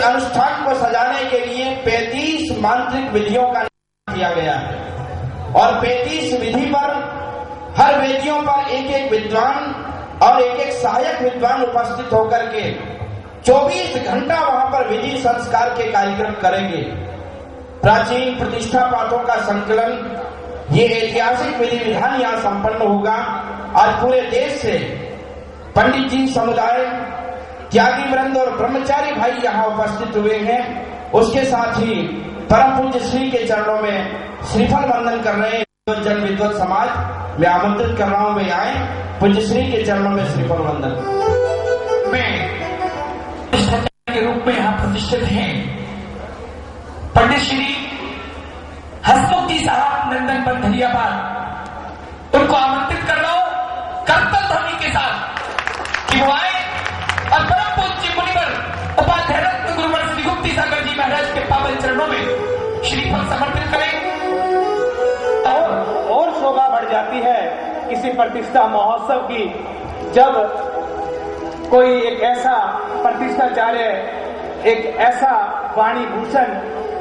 अनुष्ठान को सजाने के लिए 35 मांत्रिक विधियों का निर्माण किया गया है और 35 विधि पर हर वेदियों पर एक एक विद्वान और एक एक सहायक विद्वान उपस्थित होकर के 24 घंटा वहां पर विधि संस्कार के कार्यक्रम करेंगे। प्राचीन प्रतिष्ठा पाठों का संकलन, ये ऐतिहासिक विधि विधान यहाँ संपन्न होगा। आज पूरे देश से पंडित जी समुदाय, त्यागी वृंद और ब्रह्मचारी भाई यहाँ उपस्थित हुए हैं। उसके साथ ही परम पूज्य श्री के चरणों में श्रीफल वंदन कर रहे हैं जन विद्वत समाज। मैं आमंत्रित कर रहा हूँ वे आए, पूज्य श्री के चरणों में श्रीफल वंदन। मैं के रूप में यहाँ प्रतिष्ठित हैं पंडित श्री हसमुखजी साहब नंदन बंधरियाबाद, उनको आमंत्रित कर रहा हूँ करतल ध्वनि के साथ कि वो आए और परम पूज्य मुनिवर उपाध्याय रत्न गुरुवर श्री गुप्ती सागर जी महाराज के पावन चरणों में श्रीफल समर्पित करें। और शोभा बढ़ जाती है किसी प्रतिष्ठा महोत्सव की, जब कोई एक ऐसा प्रतिष्ठाचार्य, एक ऐसा वाणी भूषण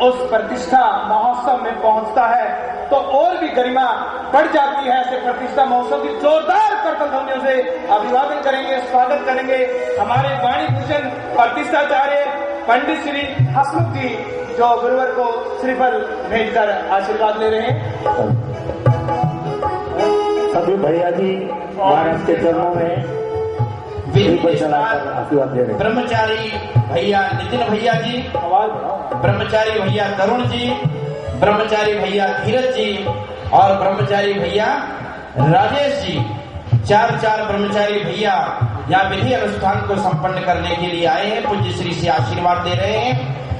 उस प्रतिष्ठा महोत्सव में पहुंचता है तो और भी गरिमा बढ़ जाती है। ऐसे प्रतिष्ठा महोत्सव की जोरदार करतल ध्वनियों से अभिवादन करेंगे, स्वागत करेंगे हमारे वाणी भूषण प्रतिष्ठाचार्य पंडित श्री हसमुख जी, जो गुरुवर को श्रीफल भेजकर आशीर्वाद ले रहे हैं। सभी भैया जी महाराज के चरणों में आशीर्वाद दे रहे। ब्रह्मचारी भैया नितिन भैया जी, ब्रह्मचारी भैया तरुण जी, ब्रह्मचारी भैया धीरज जी और ब्रह्मचारी भैया राजेश जी, चार ब्रह्मचारी भैया यहाँ विधि अनुष्ठान को संपन्न करने के लिए आए हैं, पूज्य श्री से आशीर्वाद दे रहे हैं।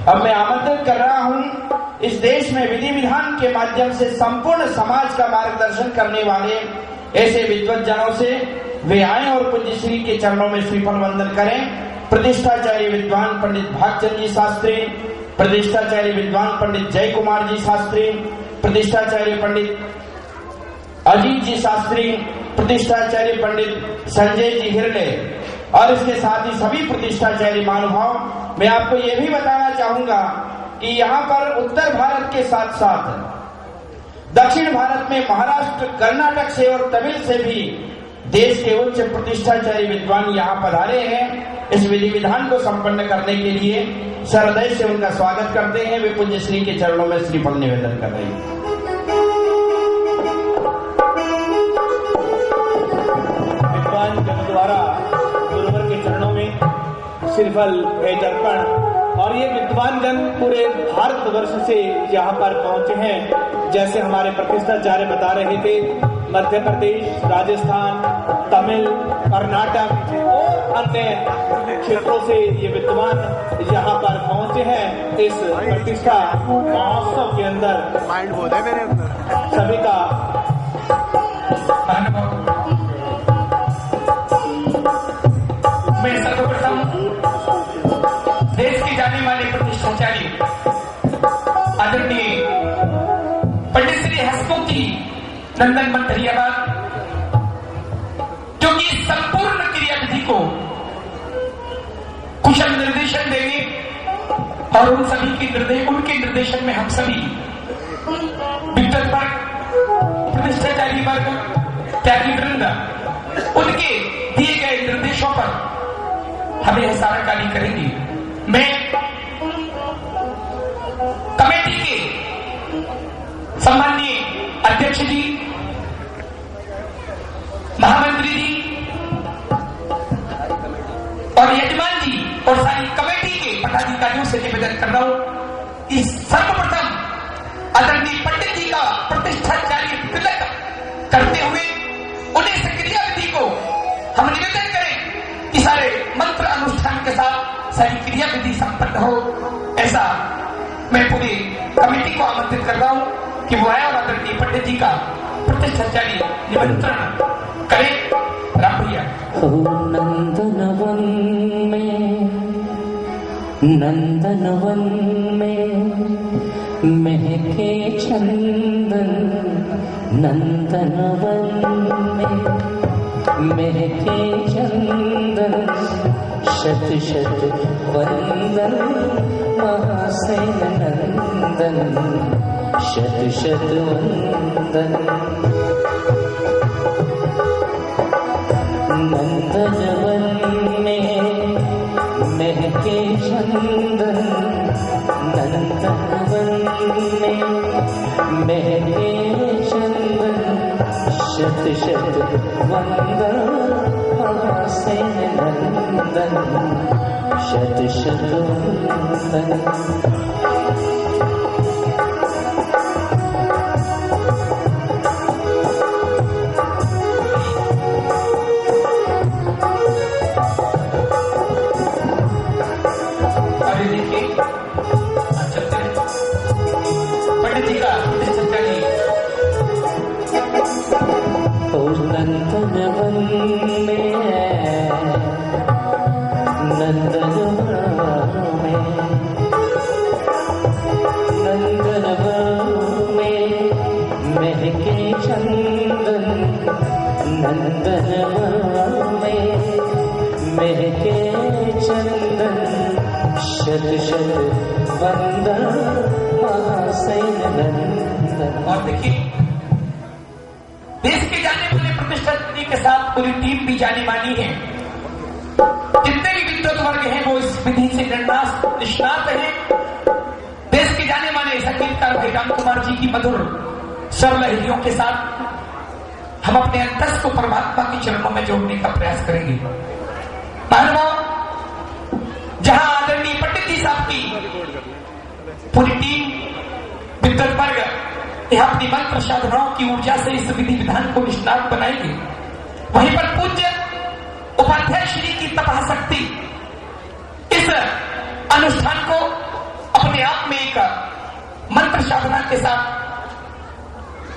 अब मैं आमंत्रित कर रहा हूँ इस देश में विधि विधान के माध्यम से संपूर्ण समाज का मार्गदर्शन करने वाले ऐसे विद्वत जनों से वे आए और पूज्य श्री के चरणों में श्रीफल वंदन करें। प्रतिष्ठाचार्य विद्वान पंडित भागचंद जी शास्त्री, प्रतिष्ठाचार्य विद्वान पंडित जय कुमार जी शास्त्री, प्रतिष्ठाचार्य पंडित अजीत जी शास्त्री, प्रतिष्ठाचार्य पंडित संजय जी हिरडे और इसके साथ ही सभी प्रतिष्ठाचार्य महानुभाव। मैं आपको ये भी बताना चाहूंगा कि यहाँ पर उत्तर भारत के साथ साथ दक्षिण भारत में महाराष्ट्र, कर्नाटक से और तमिल से भी देश के उच्च प्रतिष्ठाचार्य विद्वान यहाँ पधारे हैं। इस विधि विधान को संपन्न करने के लिए सहृदय से उनका स्वागत करते हैं। वे पूज्य श्री के चरणों में श्रीफल निवेदन कर रहे हैं। विद्वान जन द्वारा गुरुवर के चरणों में श्रीफल भेज अर्पण, और ये विद्वान जन पूरे भारतवर्ष से यहाँ पर पहुंचे हैं। जैसे हमारे प्रतिष्ठाचार्य बता रहे थे, मध्य प्रदेश, राजस्थान, तमिल, कर्नाटक और अन्य क्षेत्रों से ये विद्वान यहाँ पर पहुंचे हैं। इस प्रतिष्ठा महोत्सव के अंदर सभी का मैं सर्वप्रथम देश की जाने माने प्रतिष्ठाचार्य आदरणीय पंडित श्री हसमुख जी नंदन बंधरियाबाद, जो कि संपूर्ण क्रियाविधि को कुशल निर्देशन देंगे और उन सभी के उनके निर्देशन में हम सभी विद्वत वर्ग, प्रतिष्ठाचार्य वर्ग, त्यागी वृंद उनके दिए गए निर्देशों पर हमें यह सारा कार्य करेंगे। मैं कमेटी के सम्माननीय अध्यक्ष जी, महामंत्री जी और यजमान जी और सारी कमेटी के पदाधिकारियों से निवेदन कर रहा हूं कि सर्वप्रथम आदरणीय पंडित जी का प्रतिष्ठाचार्य तिलक करते हुए उन्हें सक्रिय विधि को हम निवेदन करें कि सारे मंत्र अनुष्ठान के साथ सारी क्रिया विधि संपन्न हो। ऐसा मैं पूरी कमेटी को आमंत्रित कर रहा हूं कि वो आया और आदरणीय पंडित जी का प्रतिष्ठाचार्य निमंत्रण करें। राम भैया। नंदनवन में महके चंदन, नंदनवन में महके चंदन, शत शत वंदन महासेन नंदन शत शत वंदन नंदन वन में महके चंदन नंदन वन में महके चंदन शत शत वंदन महासेन नंदन शत शत वंदन शत शत वंदन महासेन नंदन। और देखिए देश के जाने माने प्रतिष्ठित के साथ पूरी टीम भी जानी मानी है। जितने भी विद्वत वर्ग हैं वो इस विधि से निष्णात हैं। देश के जाने माने संगीतकार भाई राम कुमार जी की मधुर स्वर लहरियों के साथ हम अपने अंतस को परमात्मा के चरणों में जोड़ने का प्रयास करेंगे। महानुभाव, जहां आदरणीय पंडित जी साहब की पूरी टीम विद्वत वर्ग यहां अपनी मंत्र साधनाओं की ऊर्जा से इस विधि विधान को निष्णात बनाएंगे, वहीं पर पूज्य उपाध्याय श्री की तपशक्ति इस अनुष्ठान को अपने आप में एक मंत्र साधना के साथ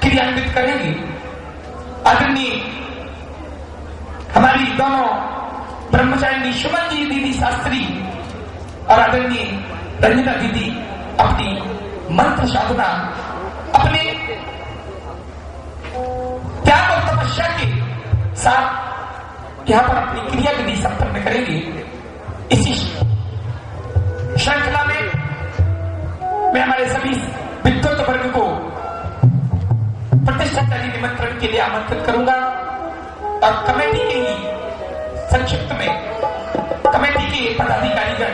क्रियान्वित करेंगे। आदरणीय हमारी दोनों ब्रह्मचारिणी सुमन जी दीदी शास्त्री और आदरणीय रंजना दीदी अपनी मंत्र साधना अपने त्याग और तपस्या के साथ यहां पर अपनी क्रिया विधि संपन्न करेंगे। इसी श्रृंखला में मैं हमारे सभी विद्वत वर्ग को प्रतिष्ठाचार्य निमंत्रण के लिए आमंत्रित करूंगा और कमेटी के ही संक्षिप्त में कमेटी के पदाधिकारीगण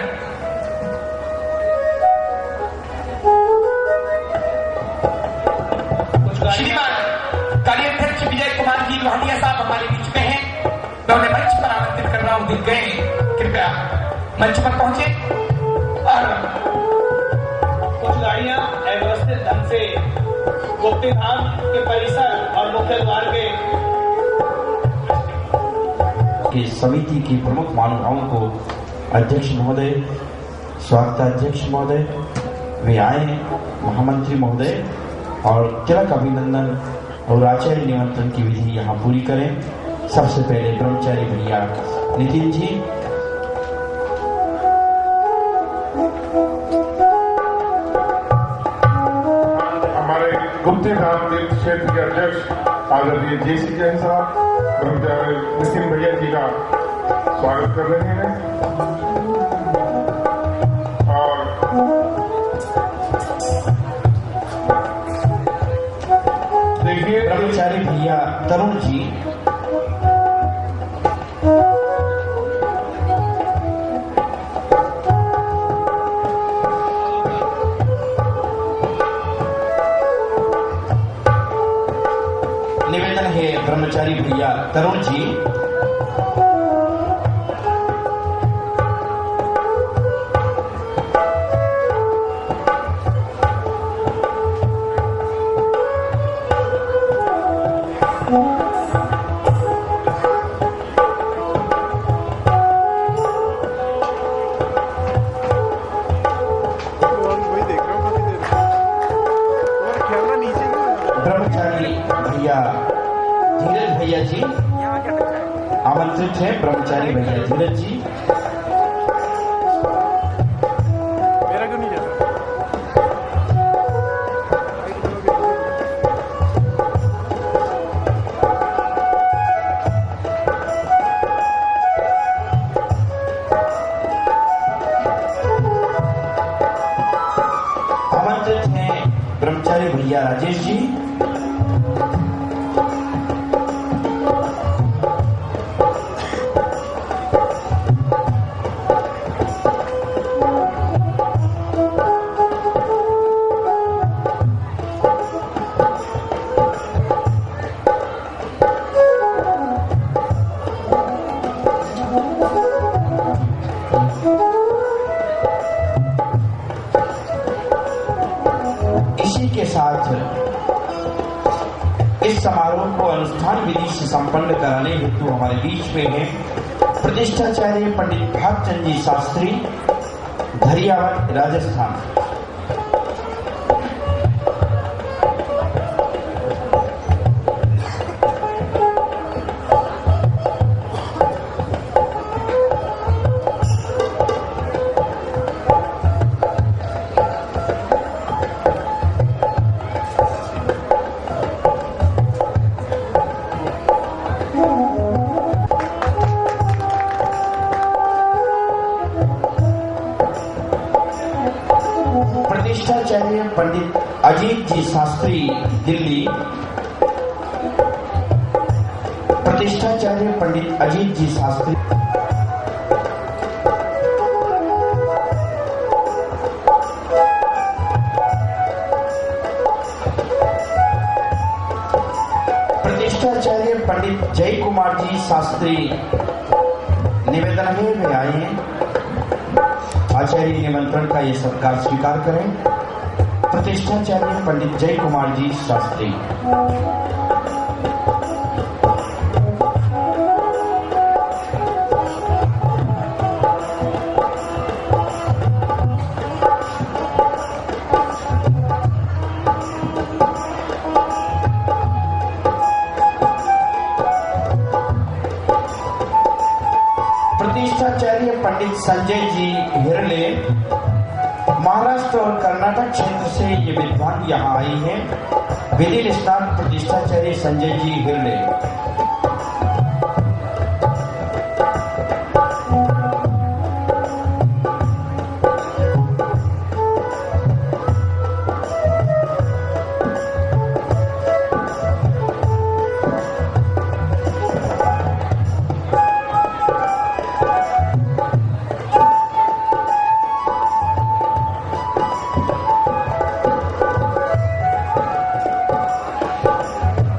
श्रीमान कार्याध्यक्ष विजय कुमार जी लोहानिया साहब हमारे बीच में हैं। मैं उन्हें मंच पर आमंत्रित कर रहा हूं। दिख गए, कृपया मंच पर पहुंचे और कुछ गाड़ियां व्यवस्थित ढंग से गोप्ती धाम के परिसर और मुख्य द्वार के समिति के प्रमुख महानुभावों को अध्यक्ष महोदय, स्वागताध्यक्ष महोदय, वे आए महामंत्री महोदय और तिलक अभिनंदन और आचार्य निमंत्रण की विधि यहाँ पूरी करें। सबसे पहले ब्रह्मचारी भैया नितिन जी, हमारे गुप्ती धाम तीर्थ क्षेत्र के अध्यक्ष आदरणीय JC जैन साहब ब्रह्मचारी नितिन भैया जी का स्वागत कर रहे हैं और देखिए ब्रह्मचारी भैया तरुण जी, निवेदन है ब्रह्मचारी भैया तरुण जी। ब्रह्मचारी भैया धीरज भैया जी आमंत्रित हैं। ब्रह्मचारी भैया धीरज जी, ब्रह्मचारी भैया राजेश जी, इस समारोह को अनुष्ठान विधि से संपन्न कराने हेतु हमारे बीच में है प्रतिष्ठाचार्य पंडित भागचंद जी शास्त्री, धरियावत, राजस्थान। प्रतिष्ठाचार्य पंडित अजीत जी शास्त्री, दिल्ली। प्रतिष्ठाचार्य पंडित अजीत जी शास्त्री, प्रतिष्ठाचार्य पंडित जय कुमार जी शास्त्री, निवेदन है वे आए हैं। आचार्य निमंत्रण का ये सत्कार स्वीकार करें। प्रतिष्ठाचार्य पंडित जय कुमार जी शास्त्री। प्रतिष्ठाचार्य पंडित संजय जी हिरले, महाराष्ट्र और कर्नाटक क्षेत्र से ये विद्वान यहाँ आई हैं। विधि निष्णात प्रतिष्ठाचार्य संजय जी हिरले।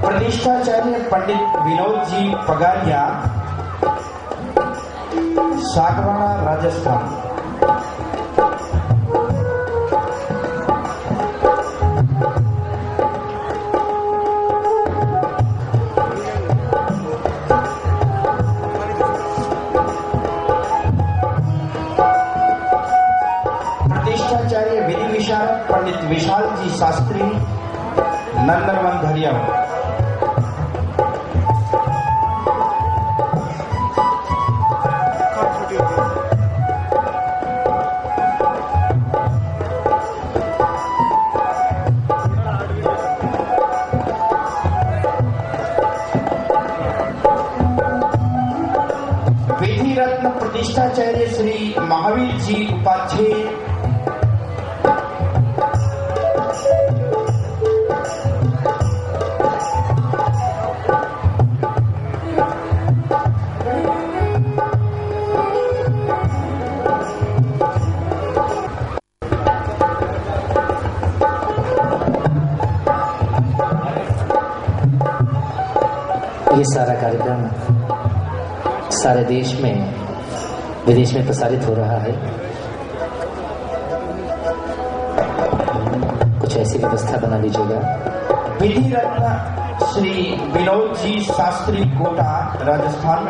प्रतिष्ठाचार्य पंडित विनोद जी पगारिया, सागवाड़ा, राजस्थान। प्रतिष्ठाचार्य विधि विशारद पंडित विशाल जी शास्त्री, नंदनवन, धरियावत। विधि रत्न प्रतिष्ठाचार्य श्री महावीर जी उपाध्याय, ये सारा कार्यक्रम सारे देश में, विदेश में प्रसारित हो रहा है। कुछ ऐसी व्यवस्था बना लीजिएगा। विधि रत्न श्री विनोद जी शास्त्री, कोटा, राजस्थान।